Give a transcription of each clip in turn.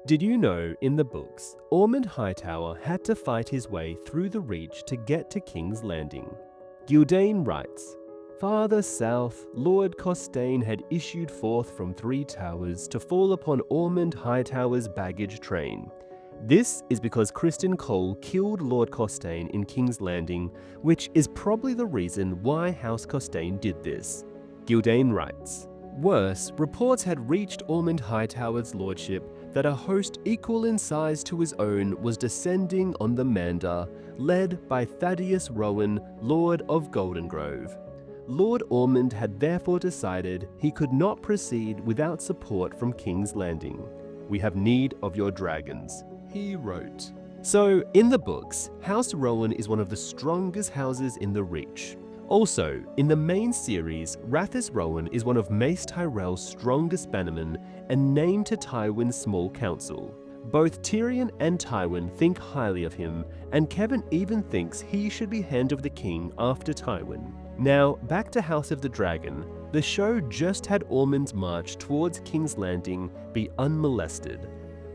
Did you know, in the books, Ormond Hightower had to fight his way through the Reach to get to King's Landing? Gildane writes, "Farther south, Lord Costane had issued forth from Three Towers to fall upon Ormond Hightower's baggage train. This is because Criston Cole killed Lord Costane in King's Landing, which is probably the reason why House Costane did this." Gildane writes, "Worse, reports had reached Ormond Hightower's lordship that a host equal in size to his own was descending on the Manda, led by Thaddeus Rowan, Lord of Goldengrove. Lord Ormond had therefore decided he could not proceed without support from King's Landing. We have need of your dragons," he wrote. So, in the books, House Rowan is one of the strongest houses in the Reach. Also, in the main series, Rathys Rowan is one of Mace Tyrell's strongest bannermen and named to Tywin's small council. Both Tyrion and Tywin think highly of him, and Kevin even thinks he should be Hand of the King after Tywin. Now, back to House of the Dragon. The show just had Ormond's march towards King's Landing be unmolested.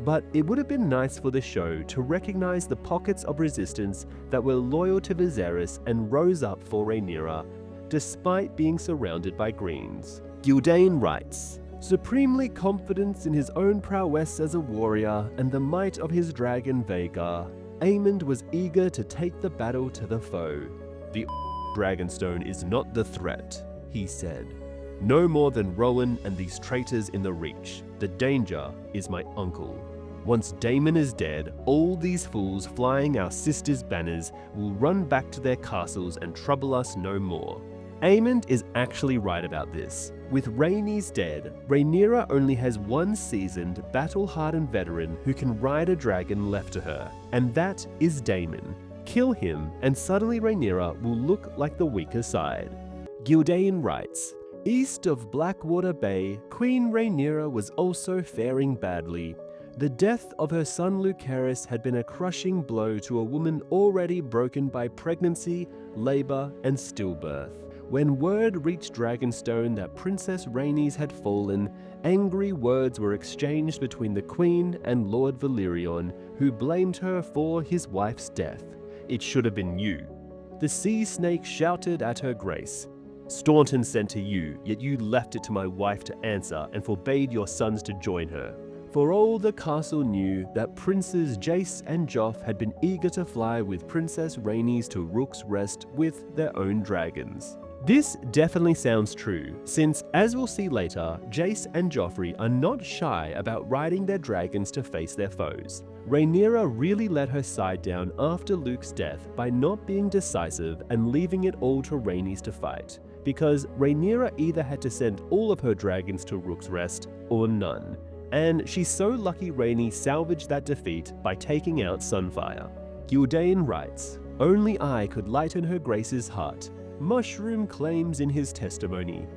But it would have been nice for the show to recognize the pockets of resistance that were loyal to Viserys and rose up for Rhaenyra, despite being surrounded by Greens. Gildane writes, "Supremely confident in his own prowess as a warrior and the might of his dragon Vhagar, Aemond was eager to take the battle to the foe. The Dragonstone is not the threat," he said. "No more than Rowan and these traitors in the Reach. The danger is my uncle. Once Daemon is dead, all these fools flying our sisters' banners will run back to their castles and trouble us no more." Aemond is actually right about this. With Rhaenys dead, Rhaenyra only has one seasoned, battle-hardened veteran who can ride a dragon left to her, and that is Daemon. Kill him, and suddenly Rhaenyra will look like the weaker side. Gildane writes, "East of Blackwater Bay, Queen Rhaenyra was also faring badly. The death of her son Lucerys had been a crushing blow to a woman already broken by pregnancy, labor, and stillbirth. When word reached Dragonstone that Princess Rhaenys had fallen, angry words were exchanged between the Queen and Lord Valyrion, who blamed her for his wife's death. 'It should have been you.' The sea snake shouted at her grace. 'Staunton sent to you, yet you left it to my wife to answer and forbade your sons to join her.' For all the castle knew that Princes Jace and Joff had been eager to fly with Princess Rhaenys to Rook's Rest with their own dragons." This definitely sounds true, since, as we'll see later, Jace and Joffrey are not shy about riding their dragons to face their foes. Rhaenyra really let her side down after Luke's death by not being decisive and leaving it all to Rhaenys to fight, because Rhaenyra either had to send all of her dragons to Rook's Rest or none. And she's so lucky Rhaenys salvaged that defeat by taking out Sunfire. Gildane writes, "Only I could lighten her grace's heart," Mushroom claims in his testimony.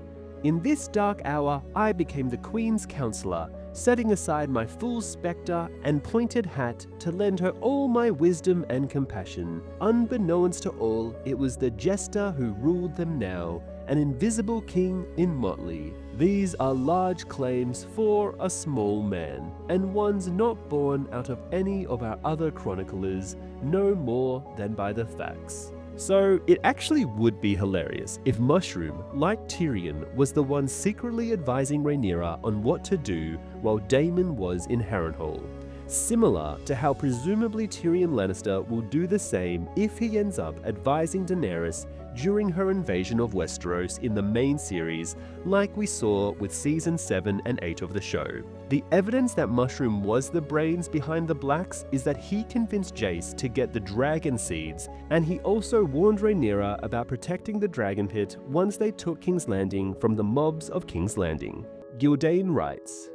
"In this dark hour, I became the Queen's counselor, setting aside my fool's spectre and pointed hat to lend her all my wisdom and compassion. Unbeknownst to all, it was the jester who ruled them now, an invisible king in motley. These are large claims for a small man, and ones not born out of any of our other chroniclers, no more than by the facts." So it actually would be hilarious if Mushroom, like Tyrion, was the one secretly advising Rhaenyra on what to do while Daemon was in Harrenhal. Similar to how presumably Tyrion Lannister will do the same if he ends up advising Daenerys during her invasion of Westeros in the main series, like we saw with season 7 and 8 of the show. The evidence that Mushroom was the brains behind the Blacks is that he convinced Jace to get the dragon seeds, and he also warned Rhaenyra about protecting the dragon pit once they took King's Landing from the mobs of King's Landing. Gildane writes,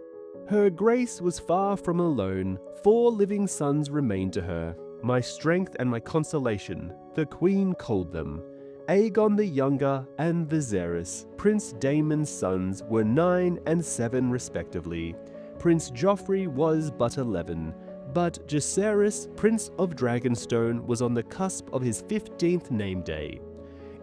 "Her grace was far from alone. 4 living sons remained to her, my strength and my consolation, the Queen called them. Aegon the Younger and Viserys, Prince Daemon's sons, were 9 and 7 respectively. Prince Joffrey was but 11, but Jacaerys, Prince of Dragonstone, was on the cusp of his 15th name day.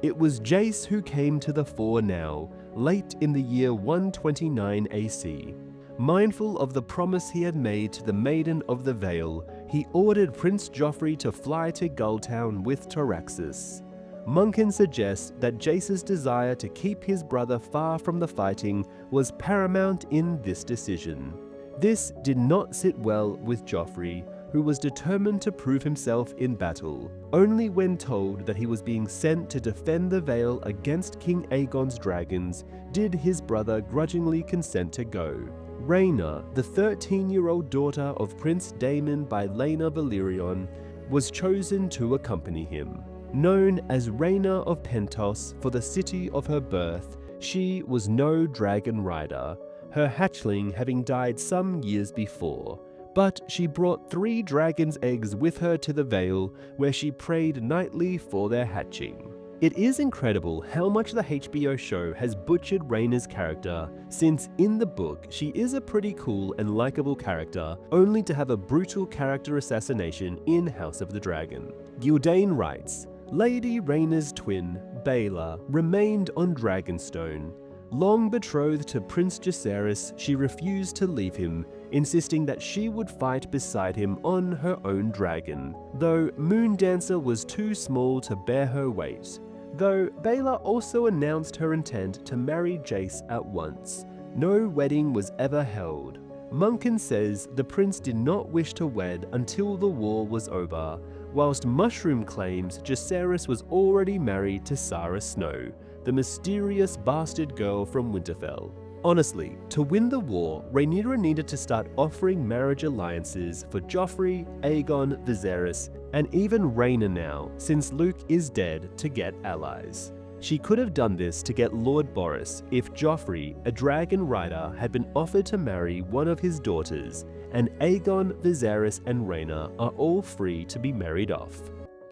It was Jace who came to the fore now, late in the year 129 AC. Mindful of the promise he had made to the Maiden of the Vale, he ordered Prince Joffrey to fly to Gulltown with Taraxis. Monken suggests that Jace's desire to keep his brother far from the fighting was paramount in this decision. This did not sit well with Joffrey, who was determined to prove himself in battle. Only when told that he was being sent to defend the Vale against King Aegon's dragons did his brother grudgingly consent to go. Rhaenyra, the 13-year-old daughter of Prince Daemon by Laena Valyrion, was chosen to accompany him. Known as Rhaenyra of Pentos for the city of her birth, she was no dragon rider, her hatchling having died some years before. But she brought 3 dragon's eggs with her to the Vale, where she prayed nightly for their hatching. It is incredible how much the HBO show has butchered Rhaenyra's character, since in the book she is a pretty cool and likable character, only to have a brutal character assassination in House of the Dragon. Gyldayn writes, Lady Rhaenyra's twin, Baela, remained on Dragonstone. Long betrothed to Prince Jacaerys, she refused to leave him, insisting that she would fight beside him on her own dragon, though Moondancer was too small to bear her weight. Though Baela also announced her intent to marry Jace at once. No wedding was ever held. Monken says the prince did not wish to wed until the war was over, whilst Mushroom claims Jacaerys was already married to Sarah Snow, the mysterious bastard girl from Winterfell. Honestly, to win the war, Rhaenyra needed to start offering marriage alliances for Joffrey, Aegon, Viserys, and even Rhaenyra now, since Luke is dead, to get allies. She could have done this to get Lord Boris if Joffrey, a dragon rider, had been offered to marry one of his daughters, and Aegon, Viserys, and Rhaenyra are all free to be married off.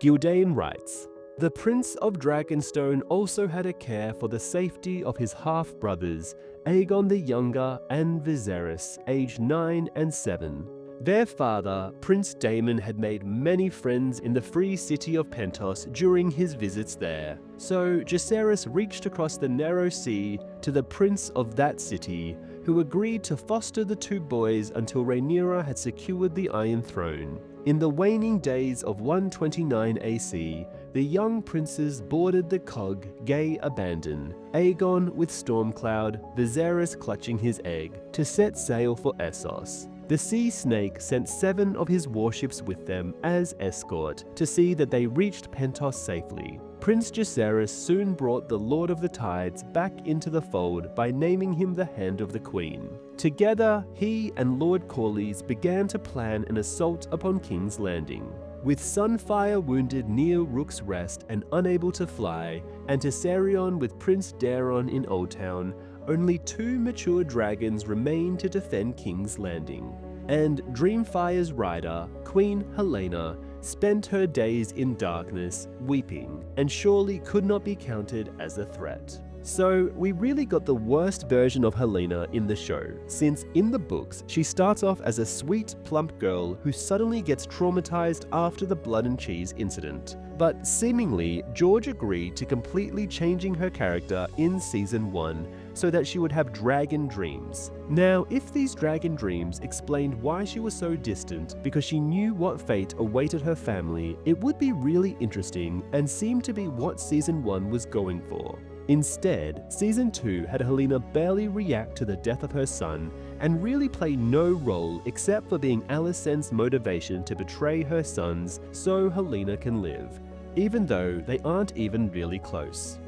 Gyldayn writes, the Prince of Dragonstone also had a care for the safety of his half-brothers, Aegon the Younger and Viserys, aged 9 and 7. Their father, Prince Daemon, had made many friends in the free city of Pentos during his visits there, so Jacaerys reached across the narrow sea to the prince of that city, who agreed to foster the 2 boys until Rhaenyra had secured the Iron Throne. In the waning days of 129 AC, the young princes boarded the cog Gay Abandon, Aegon with Stormcloud, Viserys clutching his egg, to set sail for Essos. The Sea Snake sent 7 of his warships with them as escort to see that they reached Pentos safely. Prince Jacaerys soon brought the Lord of the Tides back into the fold by naming him the Hand of the Queen. Together, he and Lord Corlys began to plan an assault upon King's Landing. With Sunfire wounded near Rook's Rest and unable to fly, and Tessarion with Prince Daeron in Oldtown, only 2 mature dragons remained to defend King's Landing. And Dreamfire's rider, Queen Helaena, spent her days in darkness, weeping, and surely could not be counted as a threat. So we really got the worst version of Helaena in the show, since in the books she starts off as a sweet, plump girl who suddenly gets traumatized after the blood and cheese incident. But seemingly, George agreed to completely changing her character in Season 1 so that she would have dragon dreams. Now, if these dragon dreams explained why she was so distant because she knew what fate awaited her family, it would be really interesting and seemed to be what Season 1 was going for. Instead, Season 2 had Helaena barely react to the death of her son and really play no role except for being Alicent's motivation to betray her sons so Helaena can live, even though they aren't even really close.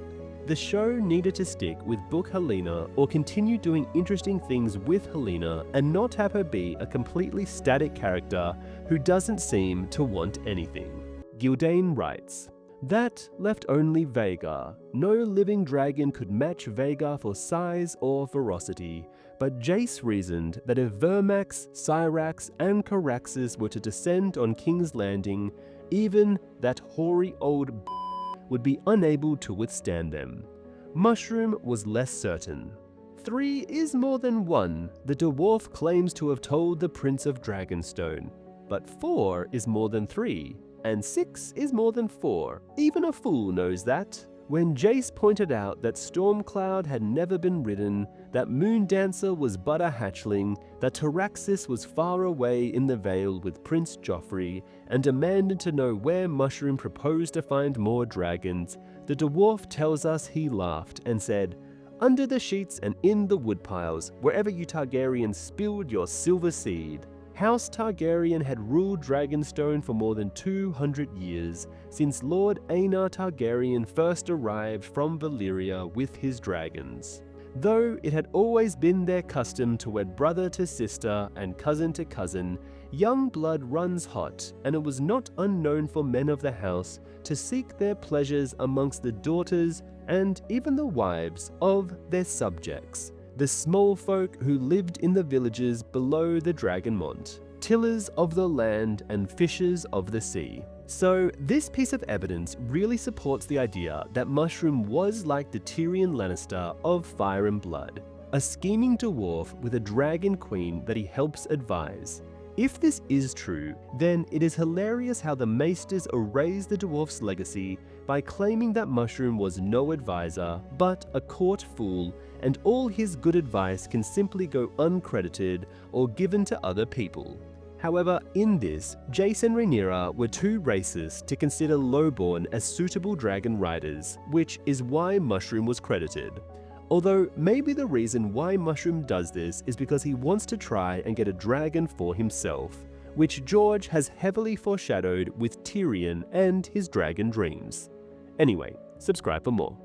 The show needed to stick with book Helaena or continue doing interesting things with Helaena and not have her be a completely static character who doesn't seem to want anything. Gyldayn writes, that left only Vhagar. No living dragon could match Vhagar for size or ferocity, but Jace reasoned that if Vermax, Syrax, and Caraxes were to descend on King's Landing, even that hoary old would be unable to withstand them. Mushroom was less certain. 3 is more than 1, the dwarf claims to have told the Prince of Dragonstone, but 4 is more than 3. And 6 is more than 4. Even a fool knows that. When Jace pointed out that Stormcloud had never been ridden, that Moondancer was but a hatchling, that Taraxis was far away in the Vale with Prince Joffrey, and demanded to know where Mushroom proposed to find more dragons, the dwarf tells us he laughed and said, "Under the sheets and in the woodpiles, wherever you Targaryens spilled your silver seed." House Targaryen had ruled Dragonstone for more than 200 years, since Lord Aenar Targaryen first arrived from Valyria with his dragons. Though it had always been their custom to wed brother to sister and cousin to cousin, young blood runs hot, and it was not unknown for men of the house to seek their pleasures amongst the daughters and even the wives of their subjects, the small folk who lived in the villages below the Dragonmont, tillers of the land and fishers of the sea. So this piece of evidence really supports the idea that Mushroom was like the Tyrion Lannister of Fire and Blood, a scheming dwarf with a dragon queen that he helps advise. If this is true, then it is hilarious how the Maesters erase the dwarf's legacy by claiming that Mushroom was no advisor, but a court fool, and all his good advice can simply go uncredited or given to other people. However, in this, Jace and Rhaenyra were too racist to consider lowborn as suitable dragon riders, which is why Mushroom was credited. Although maybe the reason why Mushroom does this is because he wants to try and get a dragon for himself, which George has heavily foreshadowed with Tyrion and his dragon dreams. Anyway, subscribe for more.